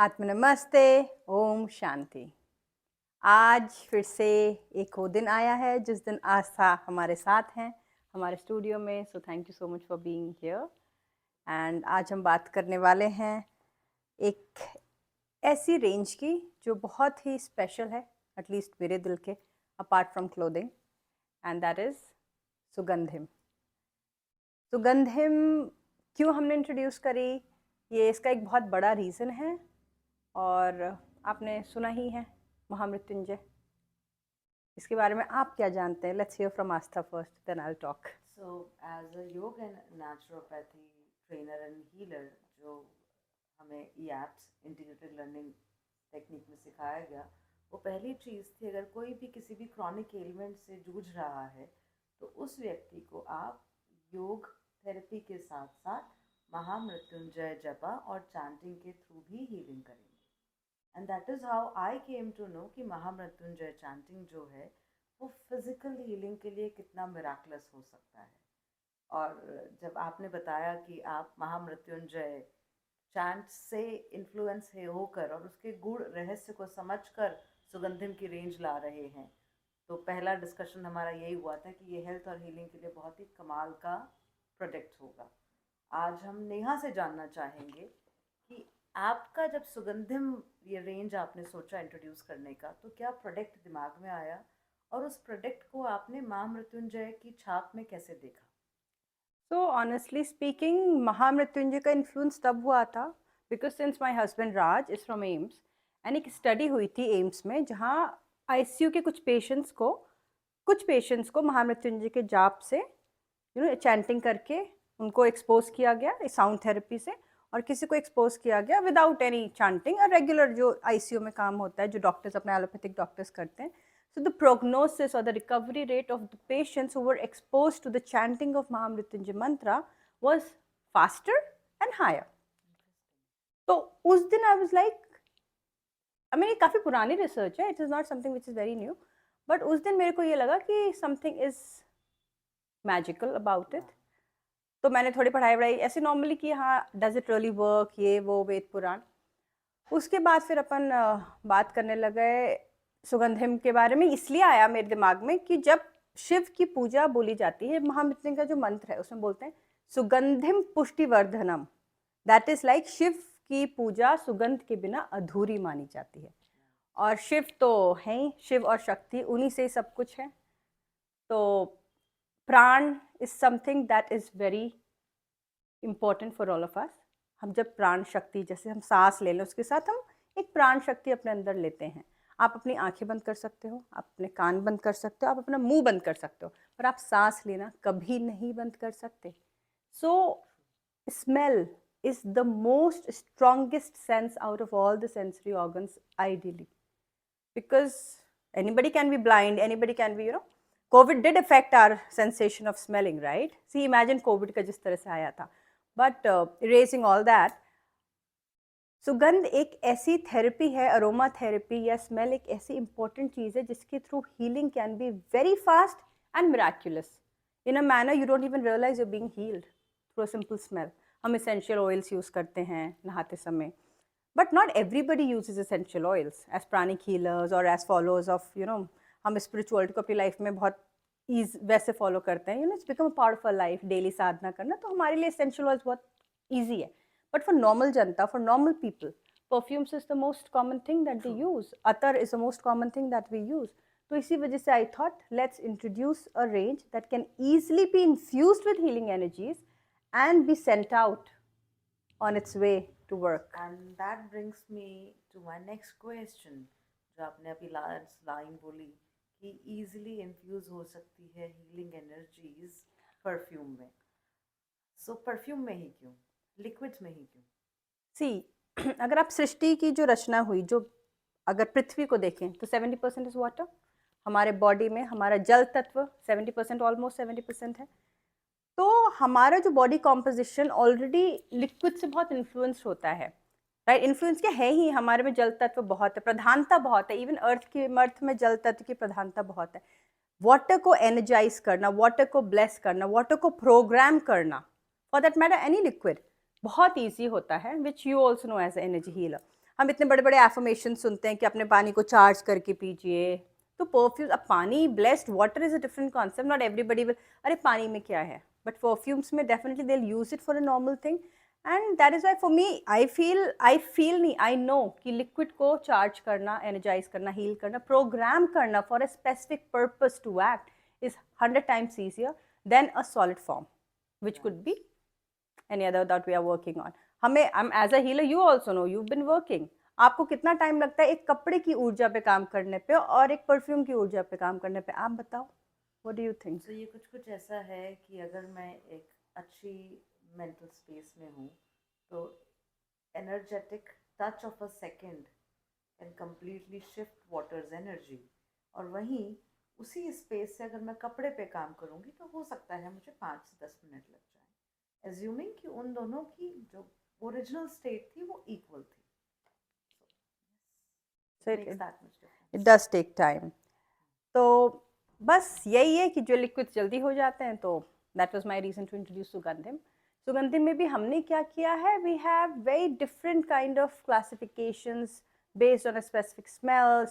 आत्म नमस्ते, ओम शांति। आज फिर से एक वो दिन आया है जिस दिन आस्था हमारे साथ हैं हमारे स्टूडियो में। So thank you so much for being here. And आज हम बात करने वाले हैं एक ऐसी रेंज की जो बहुत ही स्पेशल है, एटलीस्ट मेरे दिल के, apart from clothing, and that is Sugandhim. Sugandhim क्यों हमने इंट्रोड्यूस करी, ये इसका एक बहुत बड़ा रीज़न है। और आपने सुना ही है महामृत्युंजय, इसके बारे में आप क्या जानते हैं? Let's hear from Aastha first, then I will talk. So, as a yoga and naturopathy trainer and healer, जो हमें EAPS इंटीग्रेटेड लर्निंग टेक्निक में सिखाया गया, वो पहली चीज़ थी, अगर कोई भी किसी भी क्रॉनिक एलिमेंट से जूझ रहा है तो उस व्यक्ति को आप योग थेरेपी के साथ साथ महामृत्युंजय जपा और चैंटिंग के थ्रू भी हीलिंग करेंगे। And that is how I came to know कि महामृत्युंजय चैंटिंग जो है वो फिजिकल हीलिंग के लिए कितना मिराकलस हो सकता है। और जब आपने बताया कि आप महामृत्युंजय चैंट से इन्फ्लुएंस है होकर और उसके गूढ़ रहस्य को समझकर सुगंधिम की रेंज ला रहे हैं, तो पहला डिस्कशन हमारा यही हुआ था कि ये हेल्थ और हीलिंग के लिए बहुत ही कमाल का प्रोडक्ट होगा। आज हम नेहा से जानना चाहेंगे कि आपका जब सुगंधिम ये रेंज आपने सोचा इंट्रोड्यूस करने का, तो क्या प्रोडक्ट दिमाग में आया और उस प्रोडक्ट को आपने माँ मृत्युंजय की छाप में कैसे देखा? सो ऑनेस्टली स्पीकिंग, महामृत्युंजय का इन्फ्लुएंस तब हुआ था because since my husband Raj is from AIIMS, and एक स्टडी हुई थी एम्स में जहाँ आईसीयू के कुछ पेशेंट्स को महामृत्युंजय के जाप से चैंटिंग करके उनको एक्सपोज किया गया साउंड थेरेपी से, और किसी को एक्सपोज किया गया विदाउट एनी चैंटिंग, और रेगुलर जो आईसीयू में काम होता है जो डॉक्टर्स अपने एलोपैथिक डॉक्टर्स करते हैं. So the prognosis or the recovery rate of the patients who were exposed to the chanting of Mahamrityunjay mantra was faster and higher. तो उस दिन I was like, I mean ये काफ़ी पुरानी research है, it is not something which is very new, but उस दिन मेरे को ये लगा कि something is magical about it. तो मैंने थोड़ी पढ़ाई वढ़ाई ऐसे नॉर्मली की, हाँ डज इट रियली वर्क, ये वो वेद पुराण। उसके बाद फिर अपन बात करने लगे सुगंधिम के बारे में। इसलिए आया मेरे दिमाग में कि जब शिव की पूजा बोली जाती है, महामृत्युंजय का जो मंत्र है उसमें बोलते हैं सुगंधिम पुष्टिवर्धनम, दैट इज लाइक शिव की पूजा सुगंध के बिना अधूरी मानी जाती है। और शिव तो है ही, शिव और शक्ति उन्हीं से ही सब कुछ है। तो प्राण is something that is very important for all of us. हम जब प्राण शक्ति, जैसे हम सांस ले लें उसके साथ हम एक प्राण शक्ति अपने अंदर लेते हैं। आप अपनी आंखें बंद कर सकते हो, आप अपने कान बंद कर सकते हो, आप अपना मुंह बंद कर सकते हो, पर आप सांस लेना कभी नहीं बंद कर सकते। सो smell is the most strongest sense out of all the sensory organs ideally, because anybody can be blind, anybody can be, COVID did affect our sensation of smelling, right? See, imagine COVID का जिस तरह से आया था, but erasing all that, सुगंध एक ऐसी therapy है, अरोमा थेरेपी या स्मेल एक ऐसी इंपॉर्टेंट चीज़ है जिसके through healing can be very fast and miraculous in a manner you don't even realise you being healed through a simple smell. हम एसेंशियल ऑयल्स यूज़ करते हैं नहाते समय, but not everybody uses essential oils as pranic healers और as followers of हम spirituality को अपनी life में बहुत वैसे फॉलो करते हैं, it's become a part of a life, daily साधना करना, तो हमारे लिए एसेंशियल ऑयल्स बहुत ईजी है। But for normal janta, for normal people, perfumes is the most common thing that they use. Attar is the most common thing that we use. तो इसी वजह से I thought let's introduce a range that can easily be infused with healing energies and be sent out on its way to work. And that brings me to my next question, जो आपने अभी last line बोली कि easily infuse हो सकती है healing energies perfume में। So perfume में ही क्यों, लिक्विड्स में ही क्यों? See, अगर आप सृष्टि की जो रचना हुई, जो अगर पृथ्वी को देखें तो 70% इज वाटर। हमारे बॉडी में हमारा जल तत्व 70%, ऑलमोस्ट 70% है। तो हमारा जो बॉडी कॉम्पोजिशन ऑलरेडी लिक्विड से बहुत इन्फ्लुएंस होता है, राइट? इन्फ्लुएंस क्या है ही, हमारे में जल तत्व बहुत है, प्रधानता बहुत है, इवन अर्थ में जल तत्व की प्रधानता बहुत है। वाटर को एनर्जाइज करना, वाटर को ब्लेस करना, वाटर को प्रोग्राम करना, for that matter any liquid, बहुत ईजी होता है, which you also know as energy healer. हम इतने बड़े बड़े एफर्मेशन सुनते हैं कि अपने पानी को चार्ज करके पीजिए। तो परफ्यूम्स, अब पानी, blessed water is a different concept, not everybody will, अरे पानी में क्या है, बट परफ्यूम्स में definitely they use it for a normal thing. And that is why for me, I feel नहीं, आई नो कि लिक्विड को चार्ज करना, एनर्जाइज करना, हील करना, प्रोग्राम करना for a specific purpose to act is 100 times easier than a solid form, which could be any other that we are working on. हमें, as a healer, you also know, you've been working. आपको कितना time लगता है एक कपड़े की ऊर्जा पे काम करने पे और एक परफ्यूम की ऊर्जा पे काम करने पे? आप बताओ, what do you think? तो ये कुछ ऐसा है कि अगर मैं एक अच्छी मेंटल स्पेस में हूँ तो energetic touch of a second can completely shift waters energy. और वहीं उसी स्पेस से अगर मैं कपड़े पे काम करूँगी तो हो सकता है मुझे 5 से 10 मिनट लग जाए, एज्यूमिंग कि उन दोनों की जो ओरिजिनल स्टेट थी वो इक्वल थी। So makes that much difference. it does take time. तो बस यही है कि जो लिक्विड जल्दी हो जाते हैं, तो that was my reason to introduce Sugandhim. Sugandhim में भी हमने क्या किया है, we have very different kind of classifications based on a specific smell,